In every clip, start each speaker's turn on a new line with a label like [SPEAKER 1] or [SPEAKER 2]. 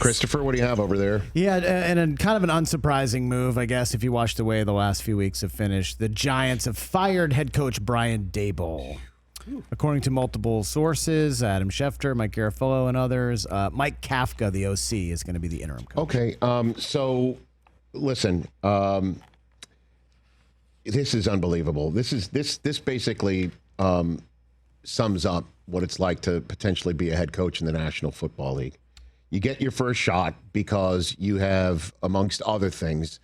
[SPEAKER 1] Christopher, what do you have over there?
[SPEAKER 2] Yeah, and a kind of an unsurprising move, I guess, if you watched the way the last few weeks have finished. The Giants have fired head coach Brian Daboll. According to multiple sources, Adam Schefter, Mike Garafolo, and others, Mike Kafka, the OC, is going to be the interim coach.
[SPEAKER 1] Okay, so listen, this is unbelievable. This basically sums up what it's like to potentially be a head coach in the National Football League. You get your first shot because you have, amongst other things,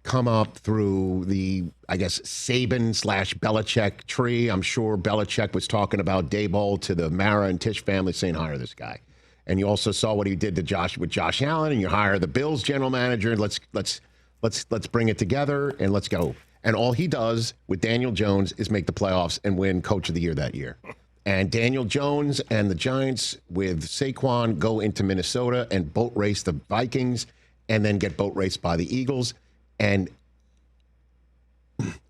[SPEAKER 1] come up through the, I guess, Saban/Belichick tree. I'm sure Belichick was talking about Daboll to the Mara and Tisch family, saying, hire this guy. And you also saw what he did to Josh Allen, and you hire the Bills general manager. Let's bring it together and let's go. And all he does with Daniel Jones is make the playoffs and win Coach of the Year that year. And Daniel Jones and the Giants with Saquon go into Minnesota and boat race the Vikings and then get boat raced by the Eagles. And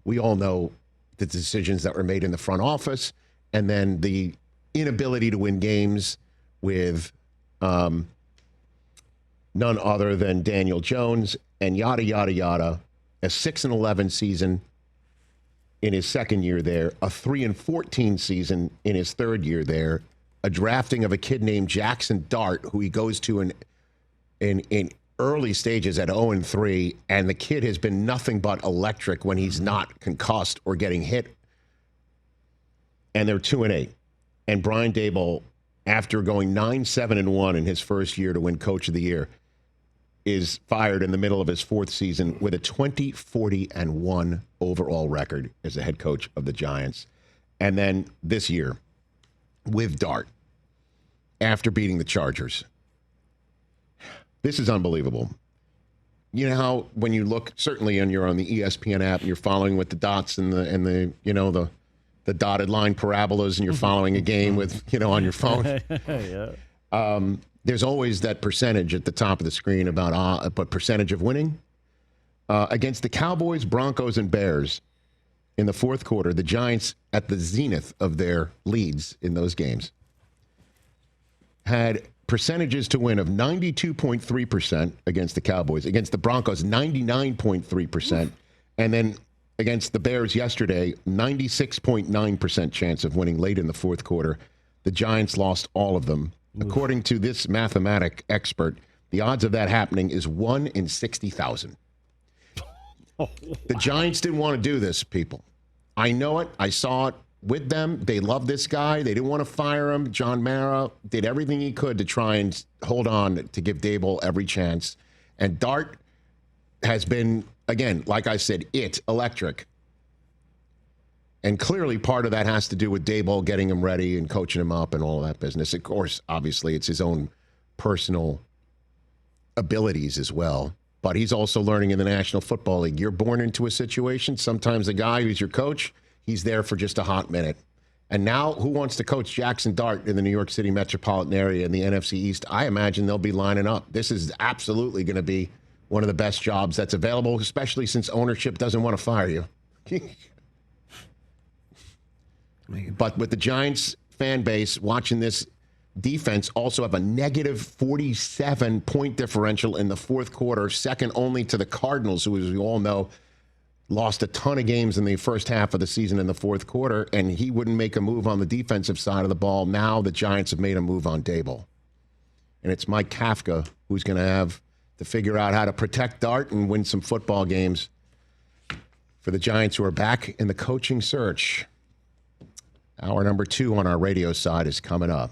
[SPEAKER 1] we all know the decisions that were made in the front office and then the inability to win games with none other than Daniel Jones and yada, yada, yada. A 6-11 season in his second year there, a 3-14 season in his third year there, a drafting of a kid named Jackson Dart, who he goes to in early stages at 0-3, and the kid has been nothing but electric when he's not concussed or getting hit. And they're 2-8. And Brian Daboll, after going 9-7-1 in his first year to win Coach of the Year, is fired in the middle of his fourth season with a 20-40-1 overall record as the head coach of the Giants. And then this year with Dart, after beating the Chargers. This is unbelievable. You know how when you look, certainly when you're on the ESPN app and you're following with the dots and the the dotted line parabolas and you're following a game with, on your phone.
[SPEAKER 2] Yeah.
[SPEAKER 1] There's always that percentage at the top of the screen about but percentage of winning. Against the Cowboys, Broncos, and Bears in the fourth quarter, the Giants, at the zenith of their leads in those games, had percentages to win of 92.3% against the Cowboys, against the Broncos, 99.3%, and then against the Bears yesterday, 96.9% chance of winning late in the fourth quarter. The Giants lost all of them. According to this mathematic expert, the odds of that happening is 1 in 60,000. The Giants didn't want to do this, people. I know it. I saw it with them. They love this guy. They didn't want to fire him. John Mara did everything he could to try and hold on to give Daboll every chance. And Dart has been, again, like I said, electric. And clearly part of that has to do with Daboll getting him ready and coaching him up and all of that business. Of course, obviously, it's his own personal abilities as well. But he's also learning in the National Football League. You're born into a situation. Sometimes the guy who's your coach, he's there for just a hot minute. And now who wants to coach Jackson Dart in the New York City metropolitan area in the NFC East? I imagine they'll be lining up. This is absolutely going to be one of the best jobs that's available, especially since ownership doesn't want to fire you. But with the Giants fan base watching this defense also have a negative 47-point differential in the fourth quarter, second only to the Cardinals, who, as we all know, lost a ton of games in the first half of the season in the fourth quarter, and he wouldn't make a move on the defensive side of the ball. Now the Giants have made a move on Daboll. And it's Mike Kafka who's going to have to figure out how to protect Dart and win some football games for the Giants, who are back in the coaching search. Hour number 2 on our radio side is coming up.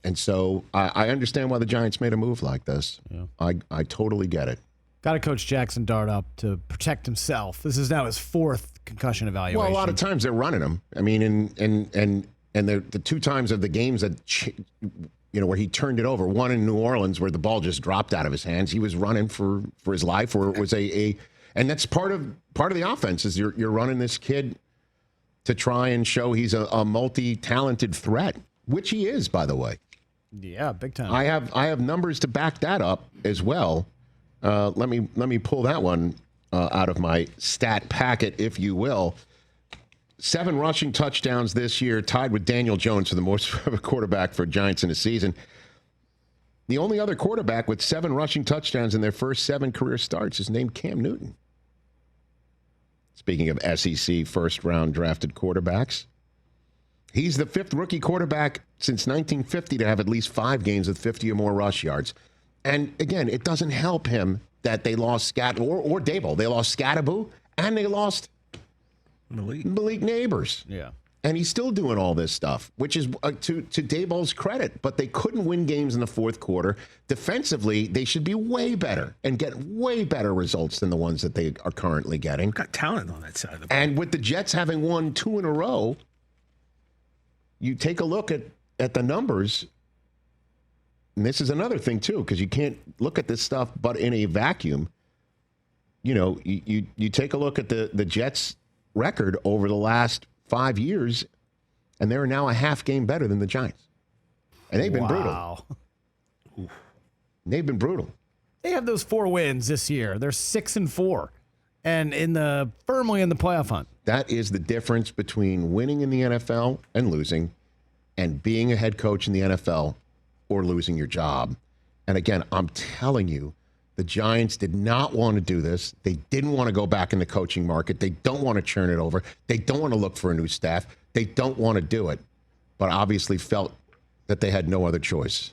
[SPEAKER 1] And so I understand why the Giants made a move like this. Yeah. I totally get it.
[SPEAKER 2] Got to coach Jackson Dart up to protect himself. This is now his 4th concussion evaluation.
[SPEAKER 1] Well, a lot of times they're running him. I mean, and the 2 times of the games that, where he turned it over, one in New Orleans where the ball just dropped out of his hands, he was running for his life, or it was and that's part of the offense is you're running this kid to try and show he's a multi-talented threat, which he is, by the way.
[SPEAKER 2] Yeah, big time.
[SPEAKER 1] I have numbers to back that up as well. Let me pull that one out of my stat packet, if you will. 7 rushing touchdowns this year, tied with Daniel Jones for the most of a quarterback for Giants in a season. The only other quarterback with 7 rushing touchdowns in their first 7 career starts is named Cam Newton. Speaking of SEC first-round drafted quarterbacks, he's the 5th rookie quarterback since 1950 to have at least 5 games with 50 or more rush yards. And again, it doesn't help him that they lost or Daboll. They lost Scatteraboo and they lost Malik Neighbors.
[SPEAKER 2] Yeah.
[SPEAKER 1] And he's still doing all this stuff, which is to Daboll's credit. But they couldn't win games in the fourth quarter. Defensively, they should be way better and get way better results than the ones that they are currently getting.
[SPEAKER 3] Got talent on that side of the ball.
[SPEAKER 1] And with the Jets having won 2 in a row, you take a look at the numbers. And this is another thing, too, because you can't look at this stuff but in a vacuum. You know, you take a look at the Jets' record over the last 5 years, and they're now a half game better than the Giants. And they've been brutal. They've been brutal.
[SPEAKER 2] They have those 4 wins this year. They're 6-4, and firmly in the playoff hunt.
[SPEAKER 1] That is the difference between winning in the NFL and losing, and being a head coach in the NFL or losing your job. And again, I'm telling you, the Giants did not want to do this. They didn't want to go back in the coaching market. They don't want to churn it over. They don't want to look for a new staff. They don't want to do it, but obviously felt that they had no other choice.